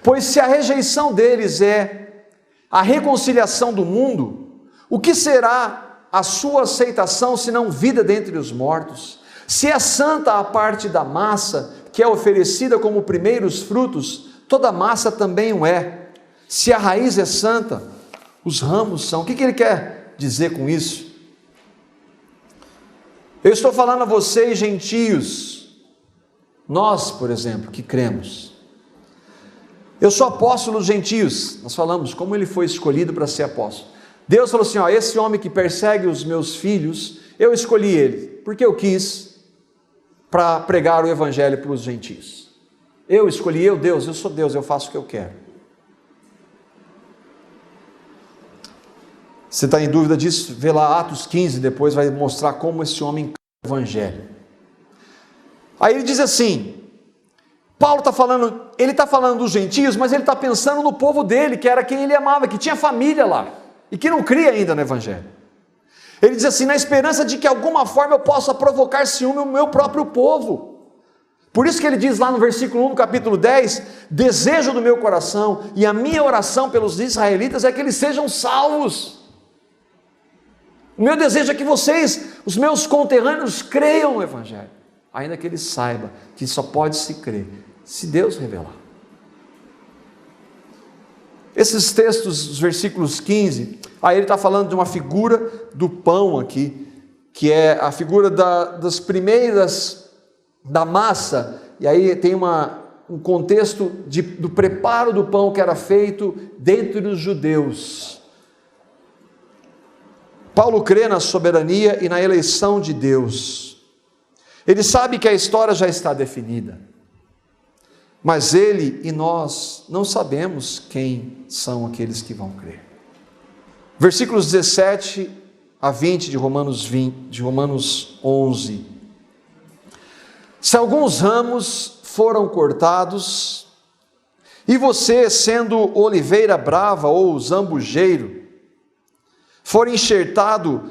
Speaker 1: Pois se a rejeição deles é a reconciliação do mundo, o que será a sua aceitação senão vida dentre os mortos? Se é santa a parte da massa que é oferecida como primeiros frutos, toda massa também o é. Se a raiz é santa, os ramos são. O que ele quer dizer com isso? Eu estou falando a vocês, gentios, nós, por exemplo, que cremos. Eu sou apóstolo dos gentios. Nós falamos como ele foi escolhido para ser apóstolo. Deus falou assim, esse homem que persegue os meus filhos, eu escolhi ele, porque eu quis, para pregar o evangelho para os gentios. Eu escolhi, Deus, eu sou Deus, eu faço o que eu quero. Você está em dúvida disso? Vê lá Atos 15, depois vai mostrar como esse homem o evangelho. Aí ele diz assim, Paulo está falando, ele está falando dos gentios, mas ele está pensando no povo dele, que era quem ele amava, que tinha família lá, e que não cria ainda no evangelho. Ele diz assim, na esperança de que de alguma forma eu possa provocar ciúme no meu próprio povo. Por isso que ele diz lá no versículo 1 do capítulo 10, desejo do meu coração, e a minha oração pelos israelitas é que eles sejam salvos. O meu desejo é que vocês, os meus conterrâneos, creiam no evangelho, ainda que eles saibam que só pode se crer se Deus revelar. Esses textos, os versículos 15, aí ele está falando de uma figura do pão aqui, que é a figura das primeiras, da massa, e aí tem um contexto do preparo do pão que era feito dentre os judeus. Paulo crê na soberania e na eleição de Deus. Ele sabe que a história já está definida, mas ele e nós não sabemos quem são aqueles que vão crer. Versículos 17 a 20 de Romanos 11. Se alguns ramos foram cortados, e você, sendo oliveira brava ou zambujeiro, foi enxertado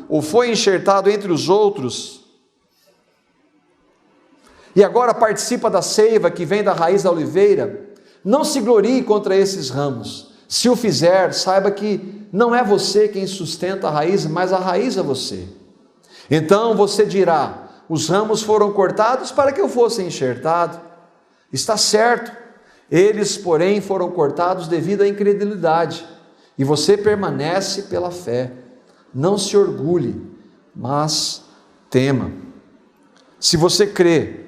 Speaker 1: entre os outros, e agora participa da seiva que vem da raiz da oliveira, não se glorie contra esses ramos. Se o fizer, saiba que não é você quem sustenta a raiz, mas a raiz é você. Então você dirá: os ramos foram cortados para que eu fosse enxertado. Está certo, eles, porém, foram cortados devido à incredulidade, e você permanece pela fé. Não se orgulhe, mas tema. Se você crê,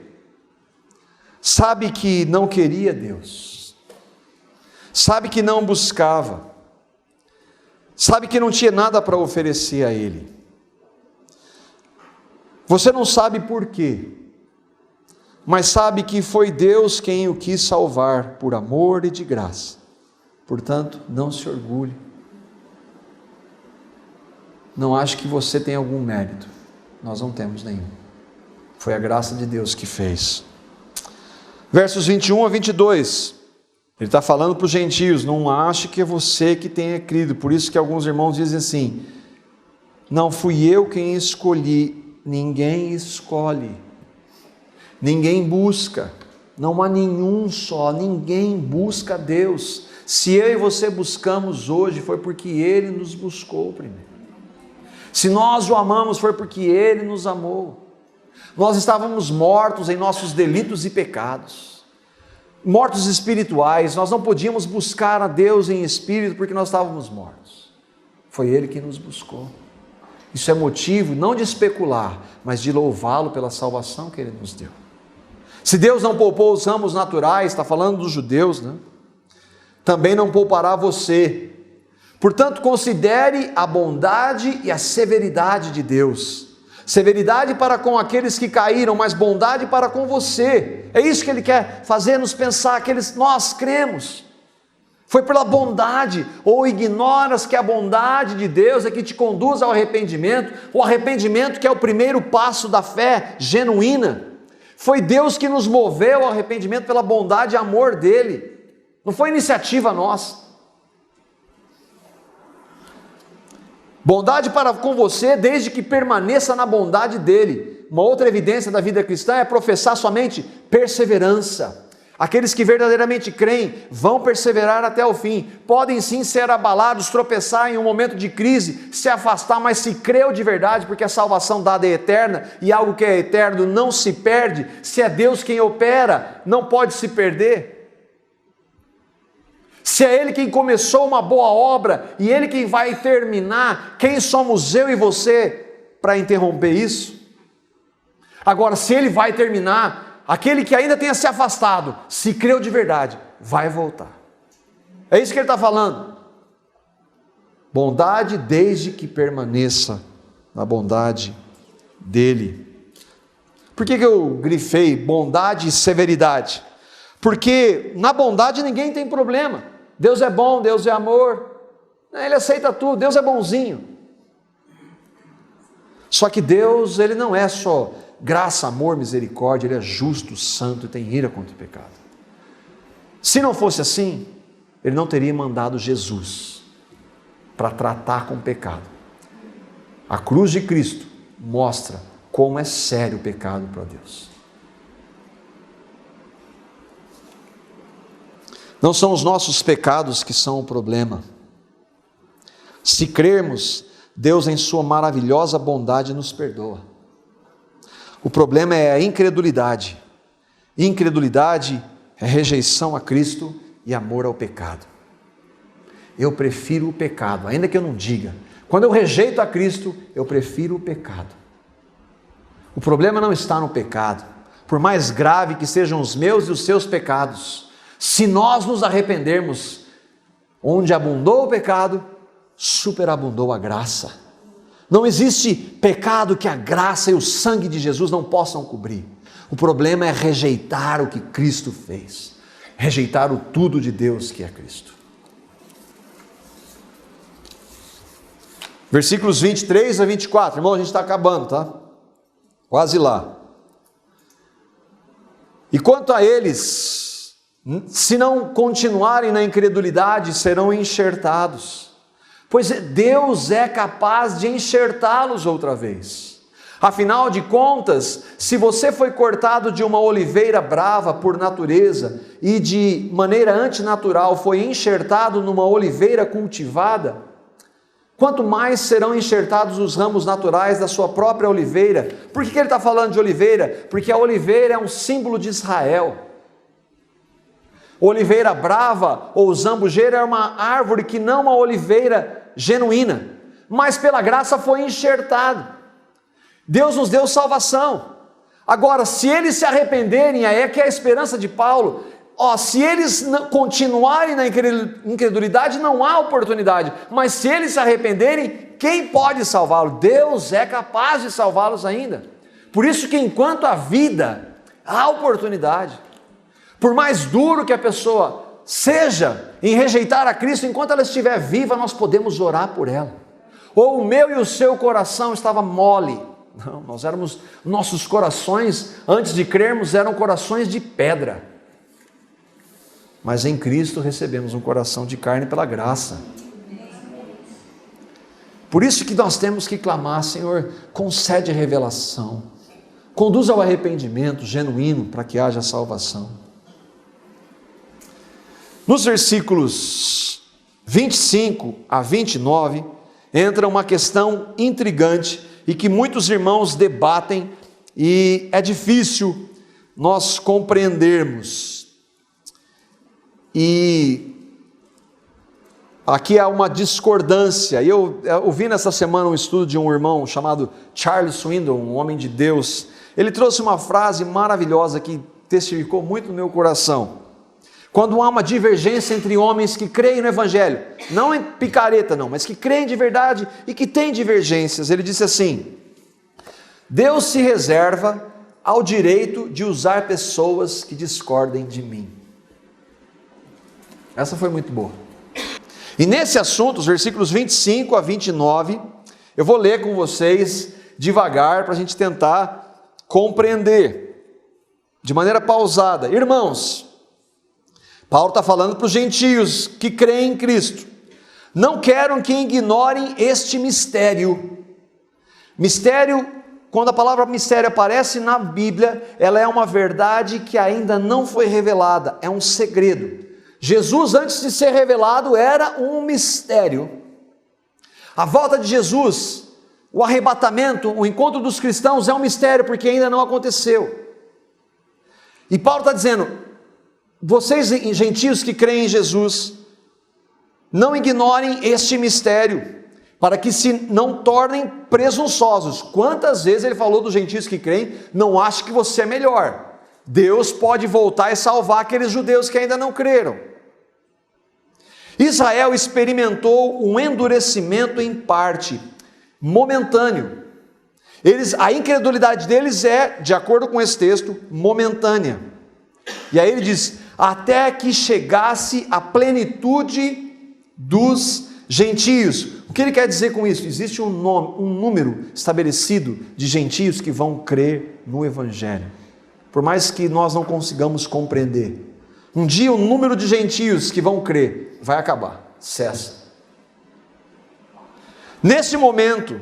Speaker 1: sabe que não queria Deus, sabe que não buscava, sabe que não tinha nada para oferecer a Ele. Você não sabe por quê, mas sabe que foi Deus quem o quis salvar por amor e de graça. Portanto, não se orgulhe. Não ache que você tem algum mérito. Nós não temos nenhum. Foi a graça de Deus que fez. Versos 21 a 22. Ele está falando para os gentios: não ache que é você que tenha crido. Por isso que alguns irmãos dizem assim: não fui eu quem escolhi. Ninguém escolhe. Ninguém busca. Não há nenhum só. Ninguém busca Deus. Se eu e você buscamos hoje, foi porque Ele nos buscou primeiro. Se nós o amamos, foi porque Ele nos amou. Nós estávamos mortos em nossos delitos e pecados, mortos espirituais. Nós não podíamos buscar a Deus em espírito porque nós estávamos mortos. Foi Ele que nos buscou. Isso é motivo não de especular, mas de louvá-lo pela salvação que Ele nos deu. Se Deus não poupou os ramos naturais, está falando dos judeus, né? Também não poupará você. Portanto, considere a bondade e a severidade de Deus. Severidade para com aqueles que caíram, mas bondade para com você. É isso que Ele quer fazer nos pensar, nós cremos. Foi pela bondade, ou ignoras que a bondade de Deus é que te conduz ao arrependimento, o arrependimento que é o primeiro passo da fé genuína. Foi Deus que nos moveu ao arrependimento pela bondade e amor dEle, não foi iniciativa nossa. Bondade para com você, desde que permaneça na bondade dEle. Uma outra evidência da vida cristã é professar somente perseverança. Aqueles que verdadeiramente creem vão perseverar até o fim. Podem sim ser abalados, tropeçar em um momento de crise, se afastar, mas se creu de verdade, porque a salvação dada é eterna, e algo que é eterno não se perde. Se é Deus quem opera, não pode se perder. Se é Ele quem começou uma boa obra, e Ele quem vai terminar, quem somos eu e você para interromper isso? Agora, se Ele vai terminar, aquele que ainda tenha se afastado, se creu de verdade, vai voltar. É isso que Ele está falando. Bondade desde que permaneça na bondade dEle. Por que eu grifei bondade e severidade? Porque na bondade ninguém tem problema. Deus é bom, Deus é amor, Ele aceita tudo, Deus é bonzinho. Só que Deus, Ele não é só graça, amor, misericórdia, Ele é justo, santo e tem ira contra o pecado. Se não fosse assim, Ele não teria mandado Jesus para tratar com o pecado. A cruz de Cristo mostra como é sério o pecado para Deus. Não são os nossos pecados que são o problema. Se crermos, Deus em sua maravilhosa bondade nos perdoa. O problema é a incredulidade. Incredulidade é rejeição a Cristo e amor ao pecado. Eu prefiro o pecado, ainda que eu não diga. Quando eu rejeito a Cristo, eu prefiro o pecado. O problema não está no pecado. O por mais grave que sejam os meus e os seus pecados, se nós nos arrependermos, onde abundou o pecado, superabundou a graça. Não existe pecado que a graça e o sangue de Jesus não possam cobrir. O problema é rejeitar o que Cristo fez, rejeitar o tudo de Deus que é Cristo. Versículos 23 a 24, irmão, a gente está acabando, tá? Quase lá. E quanto a eles, se não continuarem na incredulidade, serão enxertados, pois Deus é capaz de enxertá-los outra vez. Afinal de contas, se você foi cortado de uma oliveira brava por natureza e de maneira antinatural foi enxertado numa oliveira cultivada, quanto mais serão enxertados os ramos naturais da sua própria oliveira. Por que ele está falando de oliveira? Porque a oliveira é um símbolo de Israel. Oliveira brava ou zambujeira é uma árvore que não uma oliveira genuína, mas pela graça foi enxertado. Deus nos deu salvação. Agora, se eles se arrependerem, aí é que é a esperança de Paulo. Se eles continuarem na incredulidade, não há oportunidade, mas se eles se arrependerem, quem pode salvá-los? Deus é capaz de salvá-los ainda. Por isso que enquanto há vida, há oportunidade. Por mais duro que a pessoa seja em rejeitar a Cristo, enquanto ela estiver viva, nós podemos orar por ela. Ou o meu e o seu coração estava mole. Não, nossos corações, antes de crermos, eram corações de pedra. Mas em Cristo recebemos um coração de carne pela graça. Por isso que nós temos que clamar: Senhor, concede revelação, conduz ao arrependimento genuíno para que haja salvação. Nos versículos 25 a 29, entra uma questão intrigante e que muitos irmãos debatem e é difícil nós compreendermos. E aqui há uma discordância. Eu ouvi nessa semana um estudo de um irmão chamado Charles Swindoll, um homem de Deus. Ele trouxe uma frase maravilhosa que testificou muito no meu coração. Quando há uma divergência entre homens que creem no Evangelho, não em picareta não, mas que creem de verdade e que têm divergências, ele disse assim: Deus se reserva ao direito de usar pessoas que discordem de mim. Essa foi muito boa. E nesse assunto, os versículos 25 a 29, eu vou ler com vocês devagar para a gente tentar compreender de maneira pausada. Irmãos, Paulo está falando para os gentios que creem em Cristo. Não quero que ignorem este mistério. Mistério, quando a palavra mistério aparece na Bíblia, ela é uma verdade que ainda não foi revelada, é um segredo. Jesus, antes de ser revelado, era um mistério. A volta de Jesus, o arrebatamento, o encontro dos cristãos é um mistério, porque ainda não aconteceu. E Paulo está dizendo: vocês gentios que creem em Jesus, não ignorem este mistério, para que se não tornem presunçosos. Quantas vezes ele falou dos gentios que creem: não ache que você é melhor. Deus pode voltar e salvar aqueles judeus que ainda não creram. Israel experimentou um endurecimento em parte, momentâneo. A incredulidade deles é, de acordo com esse texto, momentânea. E aí ele diz: até que chegasse a plenitude dos gentios. O que ele quer dizer com isso? Existe um número estabelecido de gentios que vão crer no Evangelho, por mais que nós não consigamos compreender. Um dia o número de gentios que vão crer vai acabar, cessa. Neste momento,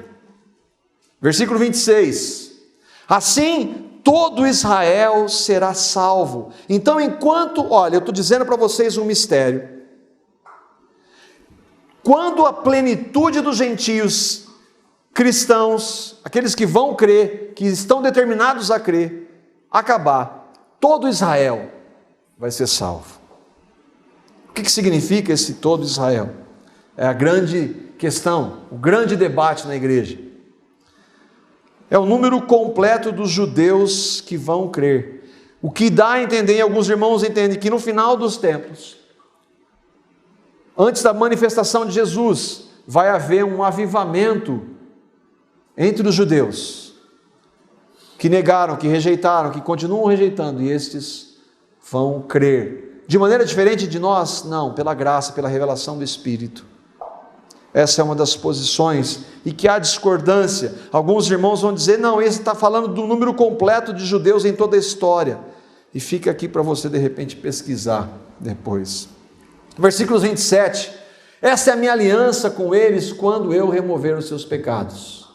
Speaker 1: versículo 26, assim todo Israel será salvo. Então, olha, eu estou dizendo para vocês um mistério. Quando a plenitude dos gentios cristãos, aqueles que vão crer, que estão determinados a crer, acabar, todo Israel vai ser salvo. O que significa esse todo Israel? É a grande questão, o grande debate na igreja. É o número completo dos judeus que vão crer. O que dá a entender, e alguns irmãos entendem, que no final dos tempos, antes da manifestação de Jesus, vai haver um avivamento entre os judeus, que negaram, que rejeitaram, que continuam rejeitando, e estes vão crer. De maneira diferente de nós? Não, pela graça, pela revelação do Espírito. Essa é uma das posições, e que há discordância. Alguns irmãos vão dizer, não, esse está falando do número completo de judeus em toda a história. E fica aqui para você de repente pesquisar depois. Versículos 27, essa é a minha aliança com eles quando eu remover os seus pecados.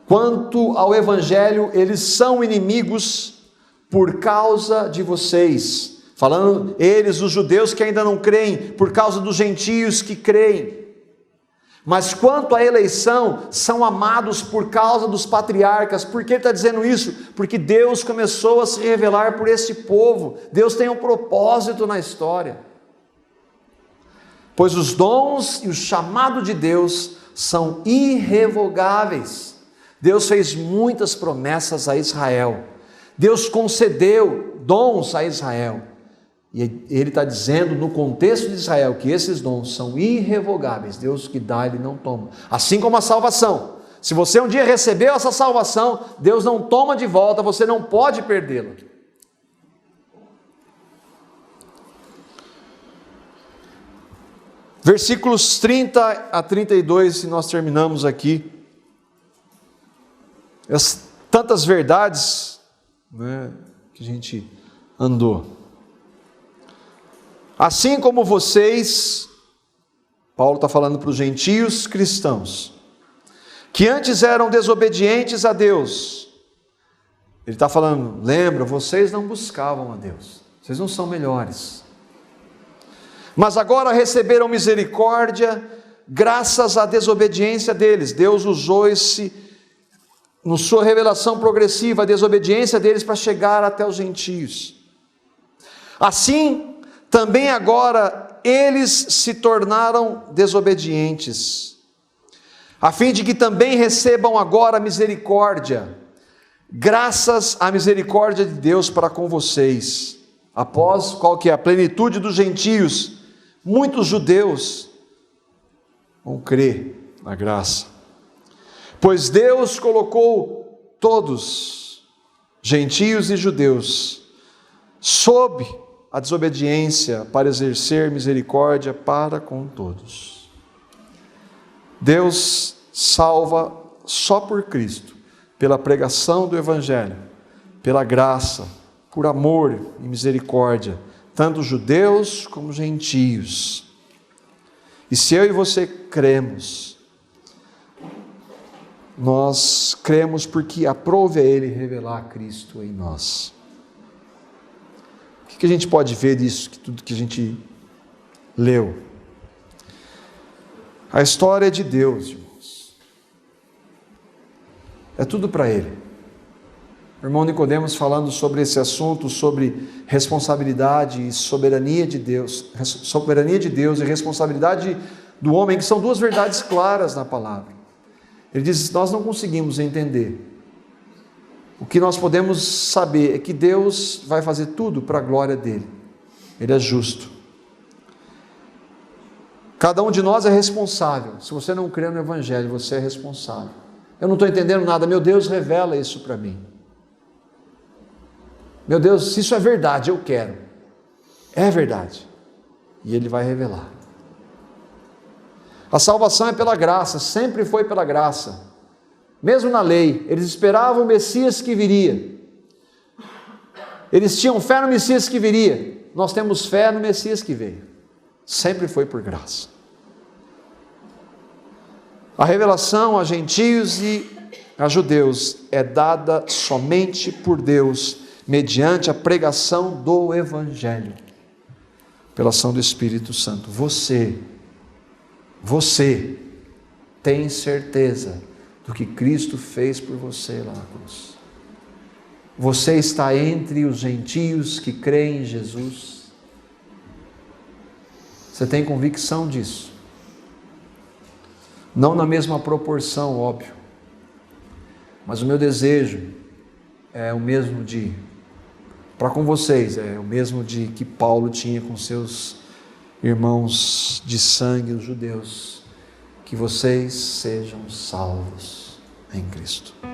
Speaker 1: Quanto ao Evangelho, eles são inimigos por causa de vocês. Falando eles, os judeus que ainda não creem, por causa dos gentios que creem. Mas quanto à eleição, são amados por causa dos patriarcas. Por que ele está dizendo isso? Porque Deus começou a se revelar por esse povo. Deus tem um propósito na história. Pois os dons e o chamado de Deus são irrevogáveis. Deus fez muitas promessas a Israel. Deus concedeu dons a Israel. E ele está dizendo no contexto de Israel que esses dons são irrevogáveis. Deus que dá, ele não toma. Assim como a salvação. Se você um dia recebeu essa salvação, Deus não toma de volta, você não pode perdê-la. Versículos 30 a 32, e nós terminamos aqui. Tantas verdades, né, que a gente andou. Assim como vocês, Paulo está falando para os gentios cristãos, que antes eram desobedientes a Deus, ele está falando, lembra, vocês não buscavam a Deus, vocês não são melhores, mas agora receberam misericórdia, graças à desobediência deles. Deus usou na sua revelação progressiva, a desobediência deles para chegar até os gentios. Assim, também agora eles se tornaram desobedientes, a fim de que também recebam agora misericórdia, graças à misericórdia de Deus para com vocês. Após qual que é a plenitude dos gentios, muitos judeus vão crer na graça. Pois Deus colocou todos, gentios e judeus, sob a desobediência para exercer misericórdia para com todos. Deus salva só por Cristo, pela pregação do Evangelho, pela graça, por amor e misericórdia, tanto judeus como gentios. E se eu e você cremos, nós cremos porque aprove a Ele revelar Cristo em nós. O que a gente pode ver disso, tudo que a gente leu? A história é de Deus, irmãos. É tudo para Ele. O irmão Nicodemos falando sobre esse assunto, sobre responsabilidade e soberania de Deus e responsabilidade do homem, que são duas verdades claras na palavra. Ele diz, nós não conseguimos entender. O que nós podemos saber é que Deus vai fazer tudo para a glória dele. Ele é justo. Cada um de nós é responsável. Se você não crê no Evangelho, você é responsável. Eu não estou entendendo nada. Meu Deus, revela isso para mim. Meu Deus, se isso é verdade, eu quero. É verdade. E Ele vai revelar. A salvação é pela graça, sempre foi pela graça. Mesmo na lei, eles esperavam o Messias que viria. Eles tinham fé no Messias que viria. Nós temos fé no Messias que veio. Sempre foi por graça. A revelação a gentios e a judeus é dada somente por Deus, mediante a pregação do Evangelho, pela ação do Espírito Santo. Você tem certeza do que Cristo fez por você lá na cruz. Você está entre os gentios que creem em Jesus. Você tem convicção disso? Não na mesma proporção, óbvio. Mas o meu desejo é o mesmo de para com vocês é o mesmo de que Paulo tinha com seus irmãos de sangue, os judeus, que vocês sejam salvos em Cristo.